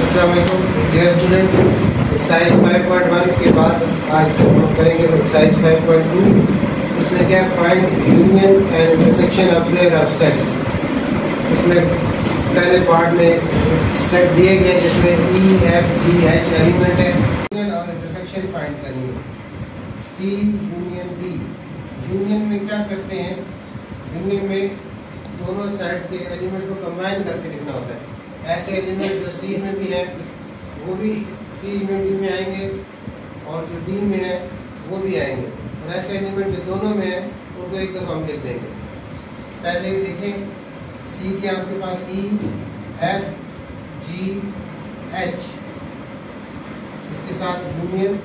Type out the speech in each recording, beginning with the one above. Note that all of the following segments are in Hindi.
अस्सलाम वालेकुम डियर स्टूडेंट। एक्सरसाइज 5.1 के बाद आज हम करेंगे एक्सरसाइज 5.2। इसमें क्या है, find union and intersection of pair of sets. इसमें पहले पार्ट में सेट दिए गए जिसमें E F G H element है। यूनियन और इंटरसेक्शन फाइंड करनी है। सी यूनियन डी। यूनियन में क्या करते हैं, यूनियन में दोनों साइड्स के एलिमेंट को कंबाइन करके लिखना होता है। ऐसे एलिमेंट जो सी में भी है वो भी सी में डी में आएंगे और जो डी में है वो भी आएंगे, और ऐसे एलिमेंट जो दोनों में है उनको एक दफ़ा हम लिख देंगे। पहले देखें, सी के आपके पास ई एफ जी एच, इसके साथ यूनियन,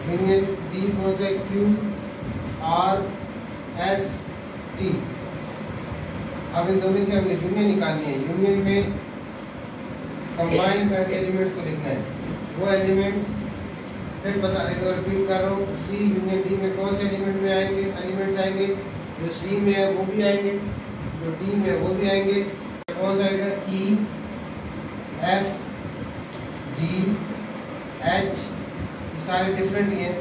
यूनियन डी कौन सा, क्यू आर एस टी। अब इन दोनों की हमें यूनियन निकालनी है। यूनियन में कंबाइन करके एलिमेंट्स को लिखना है। वो एलिमेंट्स फिर बता एक बार रिपीट कर रहा हूँ, सी यूनियन डी में कौन से एलिमेंट में आएंगे, एलिमेंट्स आएंगे जो सी में है वो भी आएंगे, जो डी में है वो भी आएंगे। कौन सा आएगा, ई एफ जी एच, सारे डिफरेंट ही हैं,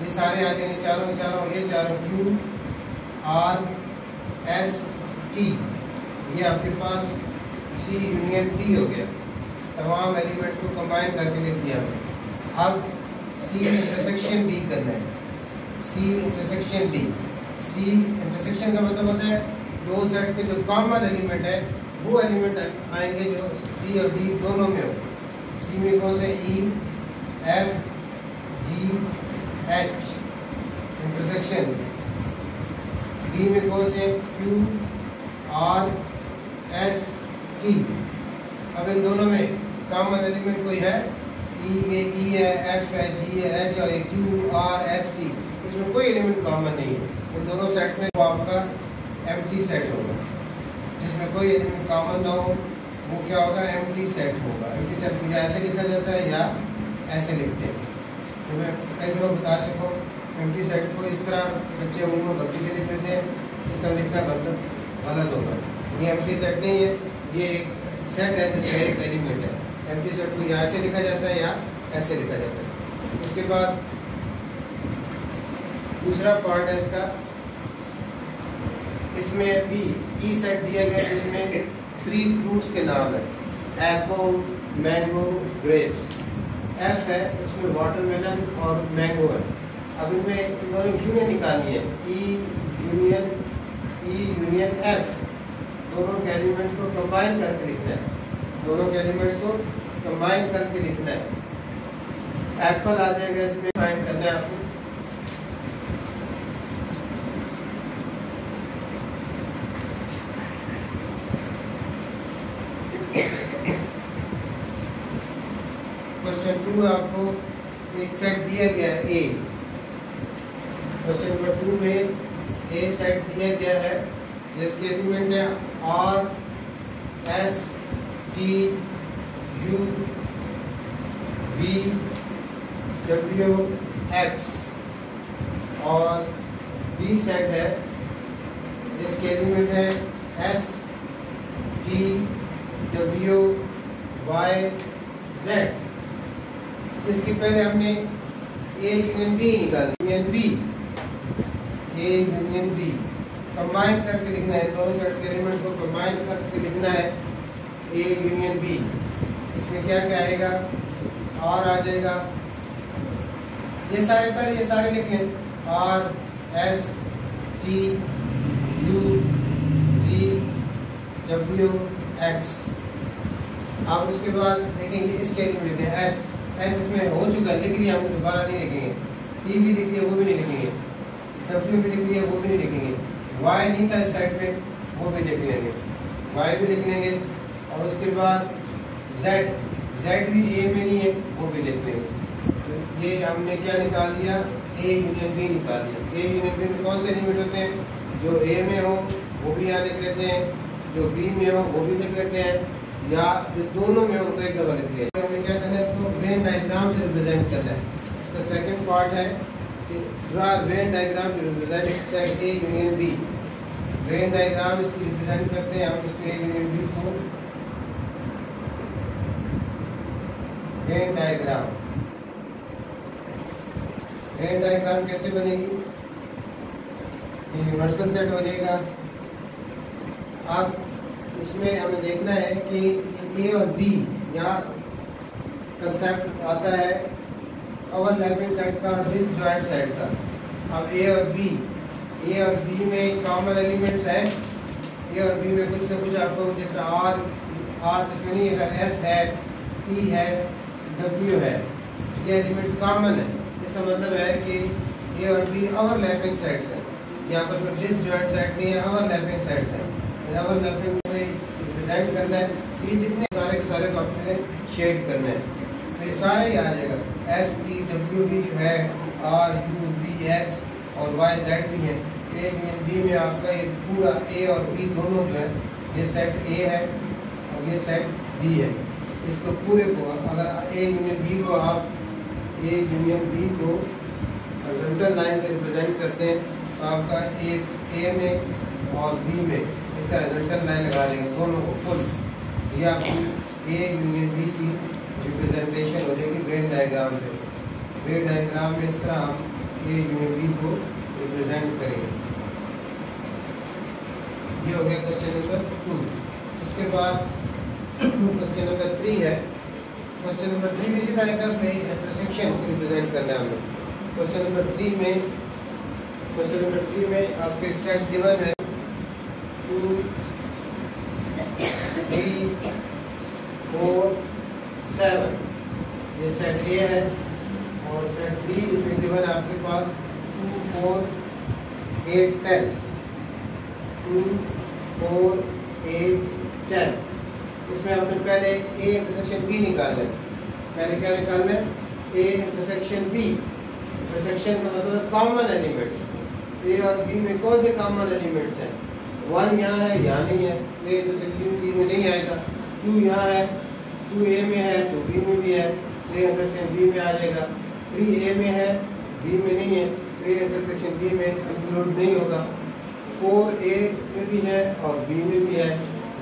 ये सारे आ जाएंगे चारों चारों, ये चारों क्यू आर एस टी। ये आपके पास सी यूनियन डी हो गया। तमाम एलिमेंट्स को कंबाइन करके लिख दिया हमने। अब सी इंटरसेक्शन डी करना है। C intersection D. C intersection का मतलब होता है दो सेट्स के जो कॉमन एलिमेंट है वो एलिमेंट आएंगे जो सी और डी दोनों में हो। सी में कौन से, E F G H intersection. D में कौन से, क्यू आर एस टी। अब इन दोनों में कॉमन एलिमेंट कोई है, ई है, एफ है, जी है, एच और क्यू आर एस टी। इसमें कोई एलिमेंट कॉमन नहीं है। इन दोनों सेट में वो आपका एम्प्टी सेट होगा। जिसमें कोई एलिमेंट कॉमन ना हो वो क्या होगा, एम्प्टी सेट होगा। एम्प्टी सेट को या ऐसे लिखा जाता है या ऐसे लिखते हैं। तो मैं कई दफ़ा बता चुका हूँ, एम्प्टी सेट को इस तरह बच्चे उनको गलती से लिख लेते हैं, इस तरह लिखना गलत होगा। ये एम्प्टी सेट नहीं है, ये एक सेट है जिसका एक एलिमेंट है। एम्प्टी सेट को या ऐसे लिखा जाता है या ऐसे लिखा जाता है। उसके बाद दूसरा पार्ट है इसका, इसमें भी ई सेट दिया गया जिसमें 3 फ्रूट्स के नाम है, एप्पल, मैंगो, ग्रेप्स। एफ है, उसमें वाटरमेलन और मैंगो है। अब इनमें इन दोनों यूनियन निकालनी है। ई यूनियन एफ, दोनों के एलिमेंट्स को कंबाइन करके लिखना है। दोनों के एलिमेंट्स को कंबाइन करके लिखना है। एप्पल आ जाएगा, इसमें फाइंड करना है आपको। क्वेश्चन 2 आपको एक सेट दिया गया है ए। क्वेश्चन नंबर 2 में ए सेट दिया गया है जिसके एलिमेंट है R S T U V W X, और बी सेट है जिसके एलिमेंट है S T W Y Z. इसके पहले हमने ए यूनियन बी निकाल, union B, A union B combine करके लिखना है। दोनों सेट्स के एलिमेंट को कंबाइन करके लिखना है, ए यूनियन बी। इसमें क्या क्या आएगा, आर आ जाएगा, ये सारे पहले ये सारे लिखें, are S T U V W x. आप उसके बाद देखेंगे इसके एलिमेंट लिखें, एस इसमें हो चुका है, लिख लिया, हम दोबारा नहीं लिखेंगे। टी भी लिख दिया, वो भी नहीं लिखेंगे। डब्ल्यू भी लिख दिया, वो भी नहीं लिखेंगे। वाई नहीं था इस साइड पे, वो भी लिख लेंगे, वाई भी लिख लेंगे। और उसके बाद जेड भी ए में नहीं है, वो भी लिख लेंगे। तो ये हमने क्या निकाल दिया, ए यूनियन बी निकाल दिया। ए यूनियन बी में कौन से एलिमेंट होते हैं, जो ए में हो वो भी यहाँ लिख लेते हैं, जो बी में हो वो भी लिख लेते हैं, या जो दोनों में हो उनको एक दफा लिख लिया। हमने क्या करना है, इसको वेन डायग्राम से रिप्रेजेंट करना है। इसका सेकंड पार्ट है कि draw Venn diagram to represent set A union B. Venn diagram इसकी रिप्रेजेंट करते हैं हम इसको ए यूनियन बी को। Venn diagram. वेन डायग्राम कैसे बनेगी? यूनिवर्सल सेट हो जाएगा। अब इसमें हमें देखना है कि ए और बी, यहाँ कंसेप्ट आता है ओवरलैपिंग सेट का और डिसजॉइंट सेट का। अब ए और बी में कॉमन एलिमेंट्स हैं। ए और बी में कुछ ना कुछ आपको, जिस तरह आर इसमें नहीं है, एस है, ई है, डब्ल्यू है, ये एलिमेंट्स कॉमन है। इसका मतलब है कि ए और बी ओवरलैपिंग सेट्स हैं। यहाँ पर कोई डिसजॉइंट सेट नहीं है, ओवरलैपिंग सेट्स हैं। ओवरलैपिंग में रिप्रेजेंट करना है, ये जितने सारे के सारे को आपने शेड करने हैं, तो ये सारे ही आ जाएगा। एस ई डब्ल्यू भी है, आर यू वी एक्स और वाई जेड भी है। ए यूनियन बी में आपका ये पूरा ए और बी दोनों जो है, ये सेट ए है और ये सेट बी है। इसको पूरे को अगर ए यूनियन बी को आप ए यूनियन बी को हॉरिजॉन्टल लाइन से रिप्रेजेंट करते हैं, तो आपका ए में और बी में इस तरह हॉरिजॉन्टल लाइन लगा देंगे दोनों को फुल, ये आपकी ए यूनियन बी की रिप्रेजेंटेशन हो जाएगी वेन डायग्राम पे। वेन डायग्राम में इस तरह हम ए यूनियन बी को रिप्रेजेंट करेंगे। ये हो गया क्वेश्चन नंबर 2। उसके बाद क्वेश्चन नंबर 3 है। क्वेश्चन नंबर 3 भी इसी तरह का इंटरसेक्शन को रिप्रेजेंट करना है हमें। क्वेश्चन नंबर 3 में आपके एक सेट गिवन है 2 3 4 7, ये सेट ए है और सेट बी इसमें गिवन है आपके पास 2 4 8 10, 2 4 8 10। इसमें आपने पहले ए इंटरसेक्शन बी निकालना है। पहले क्या निकालना है? A intersection B. इंटरसेक्शन का मतलब कॉमन एलिमेंट्स। ए और बी में कौन से कॉमन एलिमेंट्स हैं? 1 यहाँ है, यहाँ नहीं है, ए इंटरसेक्शन बी में नहीं आएगा। 2 यहाँ है, 2 ए में है, 2 बी में भी है, ए इंटरसेक्शन बी में आ जाएगा। 3 ए में है, बी में नहीं है, ए इंटरसेक्शन बी में इंक्लूड नहीं होगा। 4 ए में भी है और बी में भी है,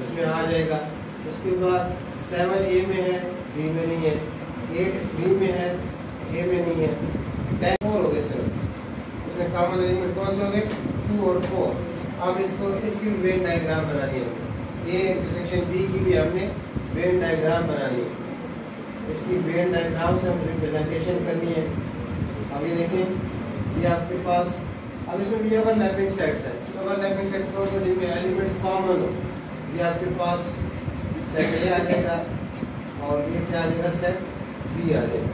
इसमें आ जाएगा। उसके बाद 7 ए में है, बी में नहीं है, 8 बी में है, ए में नहीं है, 10 4 हो गए सिर्फ। इसमें कॉमन एलिमेंट कौन से हो गए? 2 और 4। अब इसकी भी वेन डायग्राम बनानी है। ए इंटरसेक्शन बी की भी हमने वेन डायग्राम बनानी है। इसकी वेन डायग्राम से हम रिप्रेजेंटेशन करनी है। अब ये देखें, ये आपके पास अब इसमें भी ओवरलैपिंग सेट्स हैं। ओवरलैपिंग सेट्स कौन से? जिनमें एलिमेंट्स कॉमन हो। ये आपके पास सेट ए आ जाएगा और ये क्या आ जाएगा? सेट बी आ जाएगा।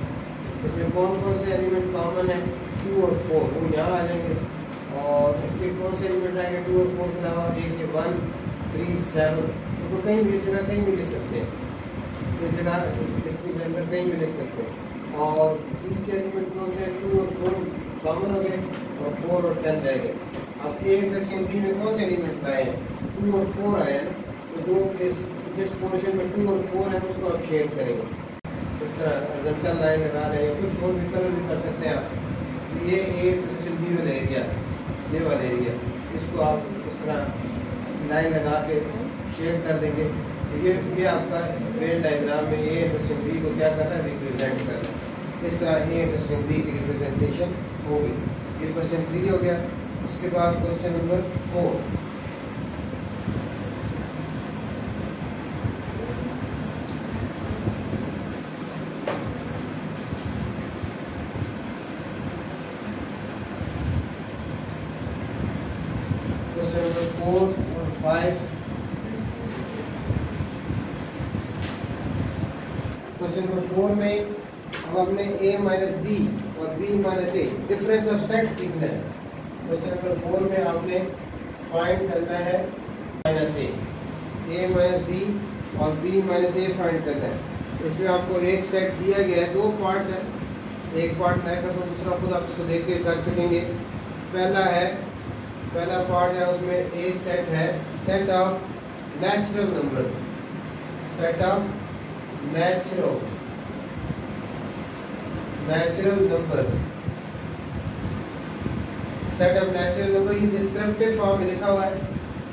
इसमें कौन कौन से एलिमेंट कॉमन है? 2 और 4, वो यहाँ आ जाएंगे। और इसके कौन से एलिमेंट आएंगे 2 और 4 के अलावा? एक 1 3 7, तो कहीं भी इस जगह कहीं भी लिख सकते हैं, इस जगह इसके अंदर कहीं भी लिख सकते हैं। और बी के एलिमेंट कौन से? 2 और 4 कॉमन हो गए और 4 और 10 रह गए। अब ए इंटरसेक्शन बी में कौन से एलिमेंट आए हैं? 2 और 4 आए हैं, तो जो जिस पोर्शन में 2 और 4 है उसको आप शेड करेंगे। इस तरह हॉरिजॉन्टल लाइन लगा रहे हैं, कुछ और भी कलर भी कर सकते हैं आप। ये ए इंटरसेक्शन बी वाला एरिया, ये वाला एरिया, इसको आप इस तरह लाइन लगा के शेड कर देंगे। तो ये आपका वेन डायग्राम में ए इंटरसेक्शन बी को क्या करना है? रिप्रेजेंट करना है। इस तरह ए इंटरसेक्शन बी की रिप्रेजेंटेशन हो गई। ये क्वेश्चन 3 हो गया। उसके बाद क्वेश्चन नंबर 4। क्वेश्चन नंबर 4 और 5। क्वेश्चन नंबर 4 में अब हमने a माइनस बी और b minus A difference of sets लिखना है। क्वेश्चन नंबर 4 में आपने फाइंड करना है माइनस ए माइनस बी और b माइनस ए फाइंड करना है। इसमें आपको एक सेट दिया गया है, 2 पार्ट्स हैं, एक पार्ट मैं करता हूँ, दूसरा खुद आप इसको देख के कर सकेंगे। पहला पार्ट है, उसमें ए सेट है set of natural number, set of natural numbers. Set of natural number ये डिस्क्रिप्टिव फॉर्म में लिखा हुआ है,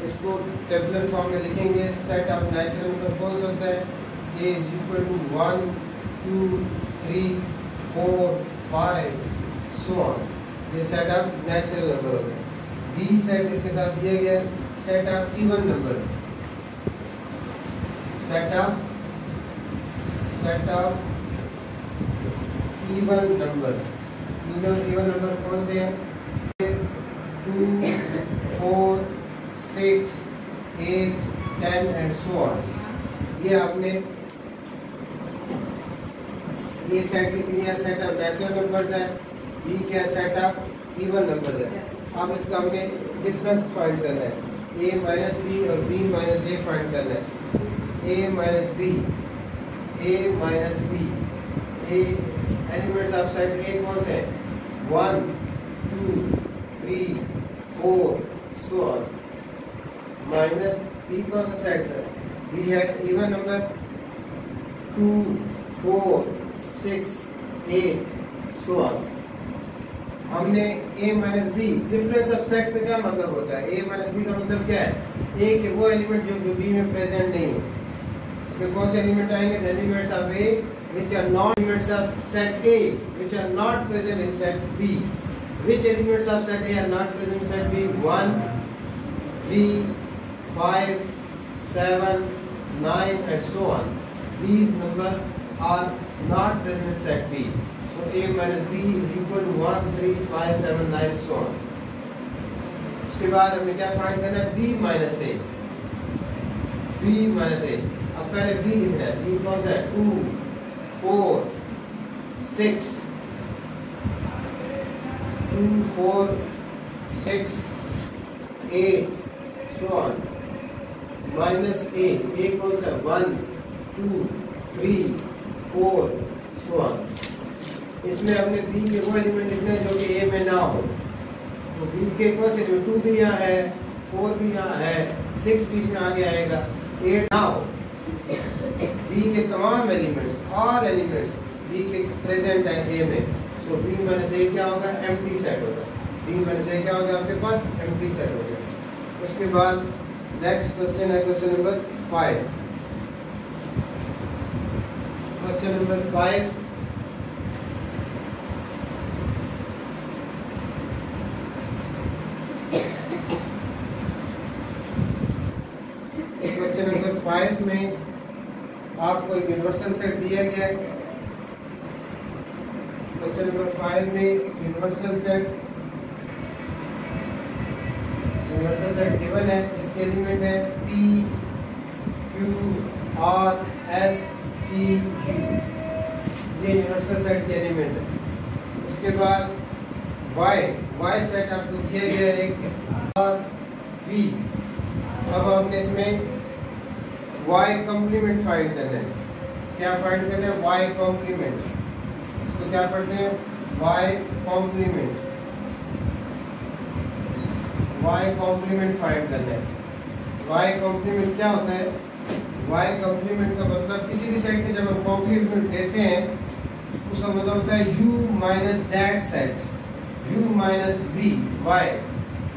इसको टेबुलर फॉर्म में लिखेंगे। सेट ऑफ नेचुरल नंबर कौन सा होता है? A is equal to 1 2 3 4 5 so on. ये सेट ऑफ नेचुरल नंबर हो गया। बी सेट इसके साथ दिया गया set of even number, set of even number. Even number कौन से हैं? 2 4 6 8 10 एंड सो ऑन। ये आपने ये सेट लिख लिया, सेट ऑफ नेचुरल नंबर है। बी क्या सेट ऑफ इवन नंबर है। अब इसका हमने डिफरेंस फाइंड करना है, a माइनस बी और b माइनस ए फाइंड करना है। a minus B, a minus B, A elements of set A कौन से हैं? 1 2 3 4 सो ऑन। माइनस बी कौन सा सेट है? बी है इवन नंबर 2 4 6 8 सो ऑन। हमने a minus B, difference of sets का क्या मतलब होता है? a माइनस बी का मतलब क्या है? a के वो एलिमेंट जो b में प्रेजेंट नहीं है। इसमें कौन से एलिमेंट आएंगे? The elements of a which are not elements of set A which are not present in set B. Which elements of set A are not present in set B? 1 3 5 7 9 and so on. These numbers are not present in set B. So a minus b is equal to 1 3 5 7 9 so on. उसके बाद हमने क्या फाइंड करना है? b minus a, b minus a। अब पहले b लिखना है। b कौन सा है? 2 4 6 2 4 6 8 so on minus a, a कौन सा है? 1 2 3 4 so on। इसमें हमने b के वो एलिमेंट लिखने हैं जो कि a में ना हो। तो b के कौन से एलिमेंट? 2 भी यहाँ है, 4 भी यहाँ है, 6 भी इसमें आगे आएगा, 8 ना हो। b के तमाम एलिमेंट्स, ऑल एलिमेंट्स b के प्रेजेंट है a में। सो b माइनस a क्या होगा? एम्प्टी सेट होगा। b माइनस a क्या होगा आपके पास? एम्प्टी सेट हो गया। उसके बाद नेक्स्ट क्वेश्चन है क्वेश्चन नंबर 5। क्वेश्चन नंबर 5 5 में आपको यूनिवर्सल सेट दिया गया है। क्वेश्चन नंबर 5 में यूनिवर्सल सेट गिवन है जिसके एलिमेंट है p q r s t u। ये यूनिवर्सल सेट के एलिमेंट है। उसके बाद y सेट आपको दिया गया है एक और b। अब हमने इसमें y कॉम्प्लीमेंट फाइंड करना है। क्या फाइंड करना है? y complement. इसको क्या पढ़ते हैं? y कॉम्प्लीमेंट फाइंड करना है। y कॉम्प्लीमेंट क्या होता है? y कॉम्प्लीमेंट का मतलब किसी भी सेट के जब हम कॉम्प्लीमेंट लेते हैं उसका मतलब होता है u minus that set, u minus v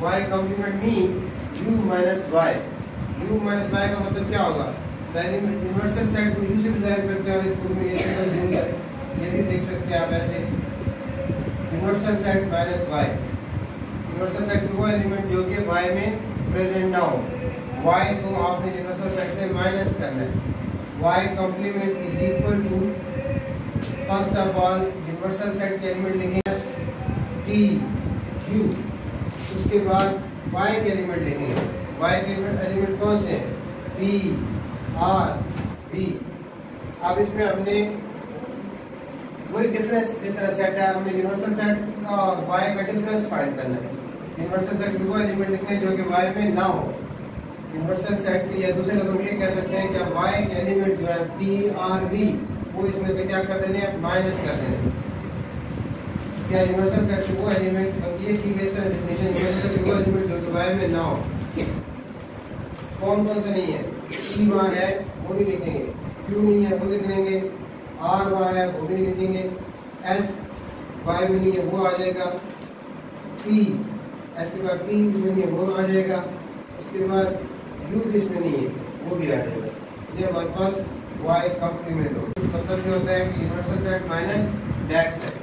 y complement mean u minus y। u minus y का मतलब क्या होगा? यूनिवर्सल सेट को u से भी जाहिर करते हैं और इस ग्रुप में ये सिंबल यूज है, ये भी देख सकते हैं आप ऐसे। Universal set minus y, universal set वो एलिमेंट जो कि y में प्रेजेंट ना हो। y को आपने यूनिवर्सल सेट से माइनस करना है। y complement is equal to, first of all universal set के एलिमेंट लिखेंगे s t u। उसके बाद y के एलिमेंट लिखेंगे। y के एलिमेंट कौन से हैं? p r b। अब इसमें हमने वही डिफरेंस जिस तरह सेट है, हमने यूनिवर्सल सेट और y का डिफरेंस फाइंड करना है। यूनिवर्सल सेट के वो एलिमेंट लिखने जो कि y में ना हो। यूनिवर्सल सेट के या दूसरे लफ्ज़ों में कह सकते हैं कि y के एलिमेंट जो है p r b वो इसमें से क्या कर देने हैं? माइनस कर देने हैं। क्या यूनिवर्सल सेट के वो एलिमेंट, अब ये ठीक है इस तरह डेफिनेशन, यूनिवर्सल सेट के वो एलिमेंट जो कि y में ना हो। कौन कौन से नहीं है? e वहाँ है वो नहीं लिखेंगे, q नहीं है वो लिख लेंगे, r वहाँ है वो भी नहीं लिखेंगे, s y में नहीं है वो आ जाएगा, p s के बाद p इसमें नहीं है वो आ जाएगा, उसके बाद u भी इसमें नहीं है वो भी आ जाएगा। ये हमारे पास वाई कॉम्प्लीमेंट हो, मतलब ये होता है कि universal set minus that set.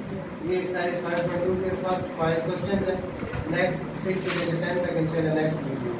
ये एक्सरसाइज 5.2 के फर्स्ट 5 क्वेश्चन है। नेक्स्ट 6 से लेकर 10 तक इंशाल्लाह नेक्स्ट वीडियो